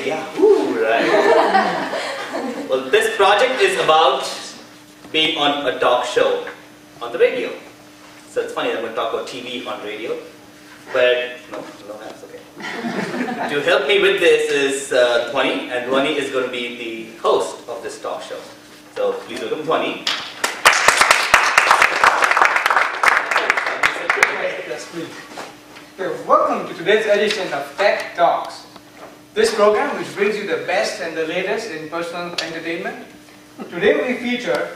say Yahoo, right? Well, this project is about being on a talk show on the radio. So it's funny, I'm going to talk about TV on radio. But, no hands, okay. To help me with this is Dhwani, and Dhwani is going to be the host of this talk show. So please welcome Dhwani. Yes, please. Welcome to today's edition of Tech Talks. This program which brings you the best and the latest in personal entertainment. Today we feature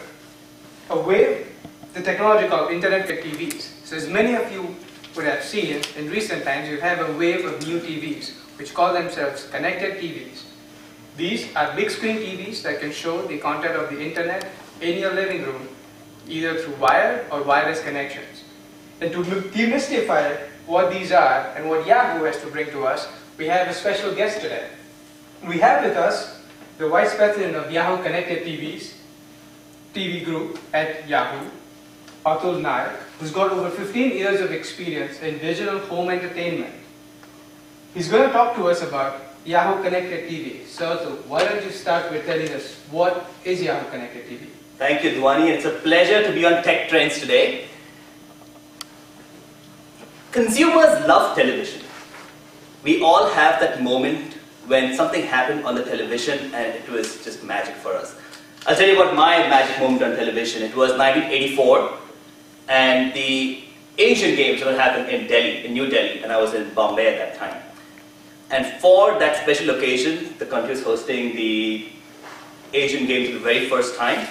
a wave, the technology called Internet TVs. So as many of you would have seen in recent times, you have a wave of new TVs which call themselves connected TVs. These are big screen TVs that can show the content of the internet in your living room, either through wired or wireless connections. And to demystify what these are and what Yahoo has to bring to us, we have a special guest today. We have with us the Vice President of Yahoo Connected TV Group at Yahoo, Atul Nayak, who's got over 15 years of experience in digital home entertainment. He's going to talk to us about Yahoo Connected TV. So Atul, why don't you start with telling us what is Yahoo Connected TV? Thank you, Dhwani. It's a pleasure to be on Tech Trends today. Consumers love television. We all have that moment when something happened on the television and it was just magic for us. I'll tell you about my magic moment on television. It was 1984 and the Asian Games were happening in Delhi, in New Delhi, and I was in Bombay at that time. And for that special occasion, the country was hosting the Asian Games for the very first time,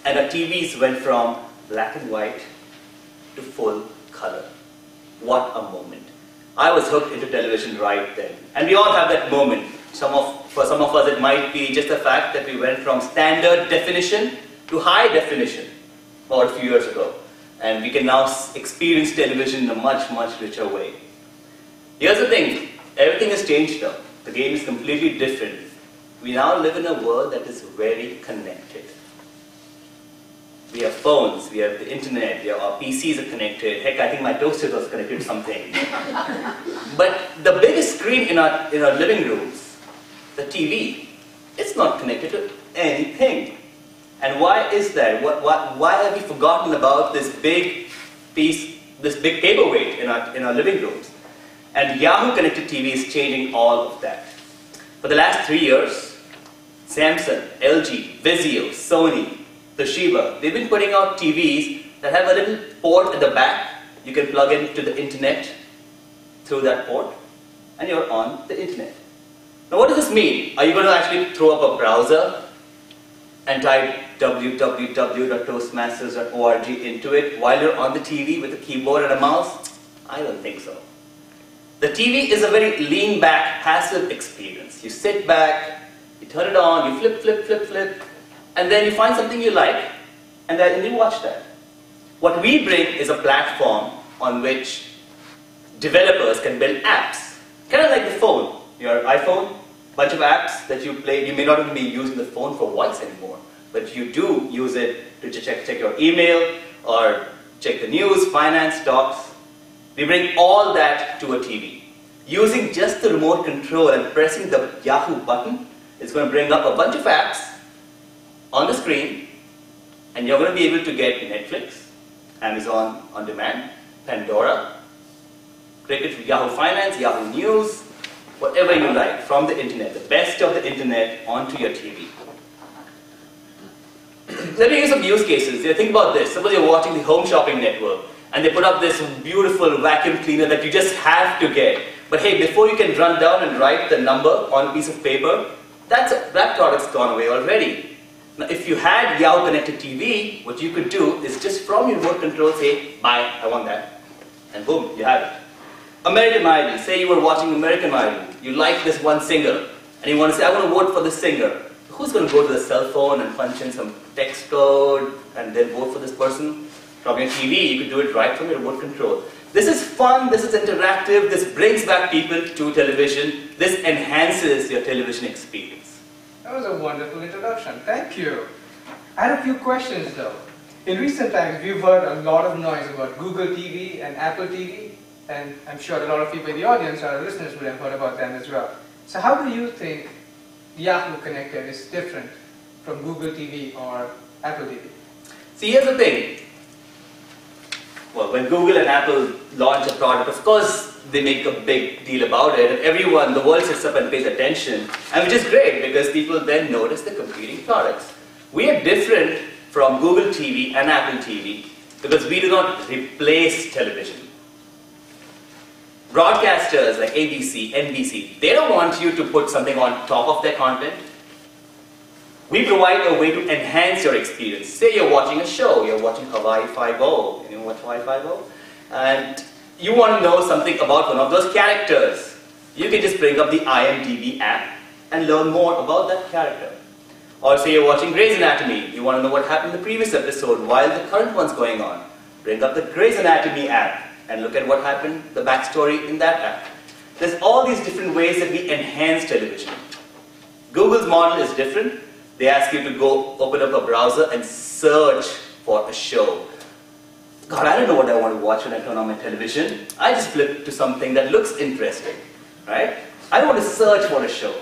and our TVs went from black and white to full color. What a moment. I was hooked into television right then. And we all have that moment. For some of us it might be just the fact that we went from standard definition to high definition about a few years ago. And we can now experience television in a much, much richer way. Here's the thing, everything has changed now. The game is completely different. We now live in a world that is very connected. We have phones, we have the internet, our PCs are connected. Heck, I think my toaster was connected to something. But the biggest screen in our living rooms, the TV, it's not connected to anything. And why is that? Why have we forgotten about this big piece, this big paperweight in our living rooms? And Yahoo Connected TV is changing all of that. For the last 3 years, Samsung, LG, Vizio, Sony, Toshiba, they've been putting out TVs that have a little port at the back. You can plug into the internet through that port, and you're on the internet. Now what does this mean? Are you going to actually throw up a browser and type www.toastmasters.org into it while you're on the TV with a keyboard and a mouse? I don't think so. The TV is a very lean back, passive experience. You sit back, you turn it on, you flip, flip, flip, flip, and then you find something you like, and then you watch that. What we bring is a platform on which developers can build apps. Kind of like the phone. Your iPhone, bunch of apps that you play. You may not even be using the phone for voice anymore, but you do use it to check your email or check the news, finance, stocks. We bring all that to a TV. Using just the remote control and pressing the Yahoo button, it's going to bring up a bunch of apps on the screen, and you're going to be able to get Netflix, Amazon On Demand, Pandora, Cricket, Yahoo Finance, Yahoo News, whatever you like from the internet, the best of the internet onto your TV. Let me give you some use cases. Think about this. Suppose you're watching the Home Shopping Network and they put up this beautiful vacuum cleaner that you just have to get. But hey, before you can run down and write the number on a piece of paper, that product's gone away already. Now, if you had Yahoo Connected TV, what you could do is just from your remote control say, buy, I want that. And boom, you have it. American Idol. Say you were watching American Idol. You like this one singer. And you want to say, I want to vote for this singer. Who's going to go to the cell phone and punch in some text code and then vote for this person? From your TV, you could do it right from your remote control. This is fun, this is interactive, this brings back people to television. This enhances your television experience. That was a wonderful introduction. Thank you. I had a few questions though. In recent times, we've heard a lot of noise about Google TV and Apple TV, and I'm sure a lot of people in the audience, our listeners, would have heard about them as well. So how do you think Yahoo connector is different from Google TV or Apple TV? See, here's the thing. Well, when Google and Apple launch a product, of course, they make a big deal about it, and everyone, the world sits up and pays attention, and which is great because people then notice the competing products. We are different from Google TV and Apple TV because we do not replace television. Broadcasters like ABC, NBC, they don't want you to put something on top of their content. We provide a way to enhance your experience. Say you're watching a show, you're watching Hawaii Five-0, you know what Hawaii Five-0? And you want to know something about one of those characters. You can just bring up the IMDb app and learn more about that character. Or say you're watching Grey's Anatomy, you want to know what happened in the previous episode while the current one's going on. Bring up the Grey's Anatomy app and look at what happened, the backstory in that app. There's all these different ways that we enhance television. Google's model is different. They ask you to go open up a browser and search for a show. God, I don't know what I want to watch when I turn on my television. I just flip to something that looks interesting, right? I don't want to search for a show.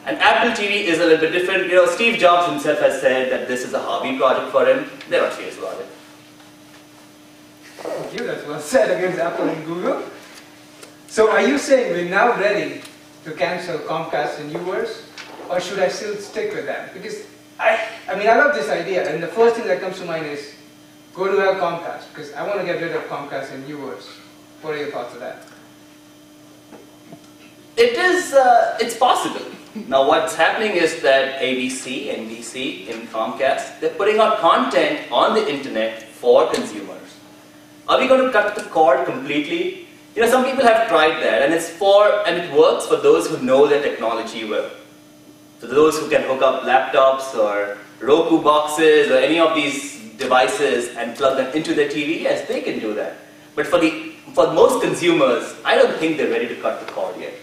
And Apple TV is a little bit different. You know, Steve Jobs himself has said that this is a hobby project for him. They're not serious about it. Thank you, that's well said against Apple and Google. So are you saying we're now ready to cancel Comcast and UVerse? Or should I still stick with them? Because I love this idea, and the first thing that comes to mind is go to our Comcast, because I want to get rid of Comcast and UVerse. What are your thoughts of that? It's possible. Now what's happening is that ABC, NBC, and Comcast, they're putting out content on the internet for consumers. Are we going to cut the cord completely? You know, some people have tried that, and it works for those who know their technology well. So those who can hook up laptops or Roku boxes or any of these devices and plug them into their TV, yes, they can do that. But for most consumers, I don't think they're ready to cut the cord yet.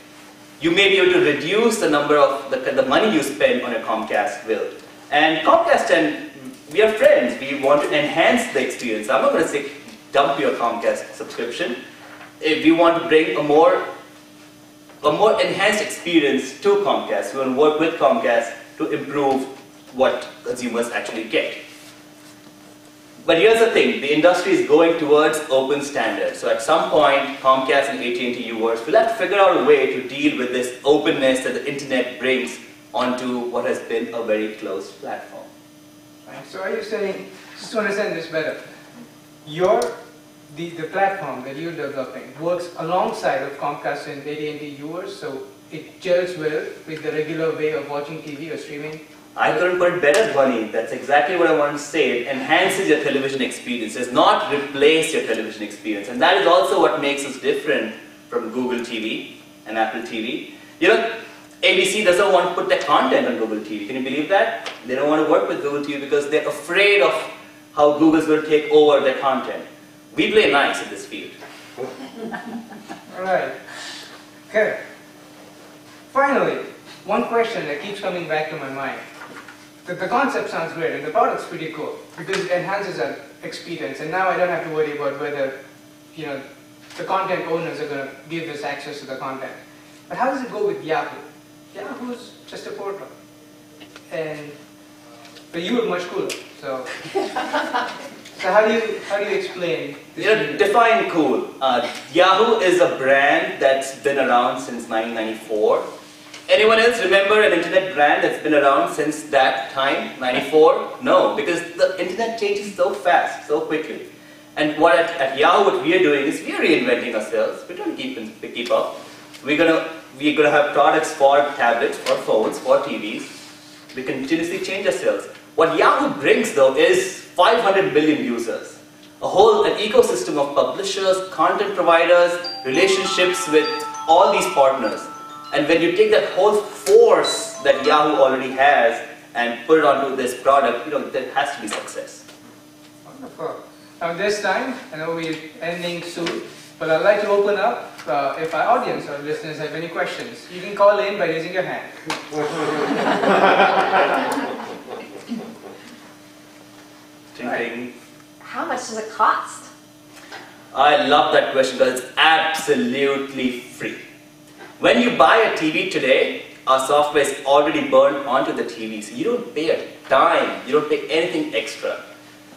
You may be able to reduce the number of the money you spend on a Comcast bill. And Comcast and we are friends. We want to enhance the experience. I'm not going to say dump your Comcast subscription. If we want to bring a more enhanced experience to Comcast, we want to work with Comcast to improve what consumers actually get. But here's the thing, the industry is going towards open standards. So at some point, Comcast and AT&T UVerse will have to figure out a way to deal with this openness that the internet brings onto what has been a very closed platform. Right. So are you saying, just to understand this better, the platform that you're developing works alongside of Comcast and AT&T UVerse, so it gels well with the regular way of watching TV or streaming? I couldn't put it better, Bunny. That's exactly what I wanted to say. It enhances your television experience. It does not replace your television experience. And that is also what makes us different from Google TV and Apple TV. You know, ABC doesn't want to put their content on Google TV. Can you believe that? They don't want to work with Google TV because they're afraid of how Google's going to take over their content. We play nice in this field. Alright. Okay. Finally, one question that keeps coming back to my mind. The concept sounds great and the product's pretty cool because it enhances our experience, and now I don't have to worry about whether, you know, the content owners are going to give us access to the content. But how does it go with Yahoo? Yahoo's just a portal. But you look much cooler, so how do you explain this? You know, define cool. Yahoo is a brand that's been around since 1994. Anyone else remember an internet brand that's been around since that time, 94? No, because the internet changes so fast, so quickly. And at Yahoo, what we are doing is we are reinventing ourselves. We don't keep up. We're gonna have products for tablets, for phones, for TVs. We continuously change ourselves. What Yahoo brings though is 500 million users, an ecosystem of publishers, content providers, relationships with all these partners. And when you take that whole force that Yahoo already has and put it onto this product, you know, there has to be success. Wonderful. Now this time, I know we're ending soon, but I'd like to open up if our audience or listeners have any questions. You can call in by raising your hand. Right. How much does it cost? I love that question because it's absolutely free. When you buy a TV today, our software is already burned onto the TV, so you don't pay a dime, you don't pay anything extra.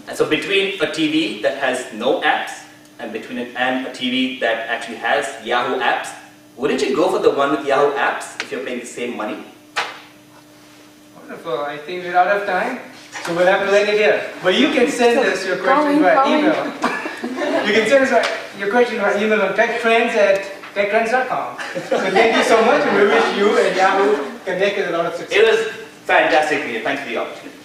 And so between a TV that has no apps and a TV that actually has Yahoo apps, wouldn't you go for the one with Yahoo apps if you're paying the same money? Wonderful. I think we're out of time, so we'll have to end it here. But you can send us your questions via email. You can send us your questions via email on techtrends@techtrends.com. So thank you so much, and we wish you and Yahoo connect with a lot of success. It was fantastic, Mia. Thanks for the opportunity.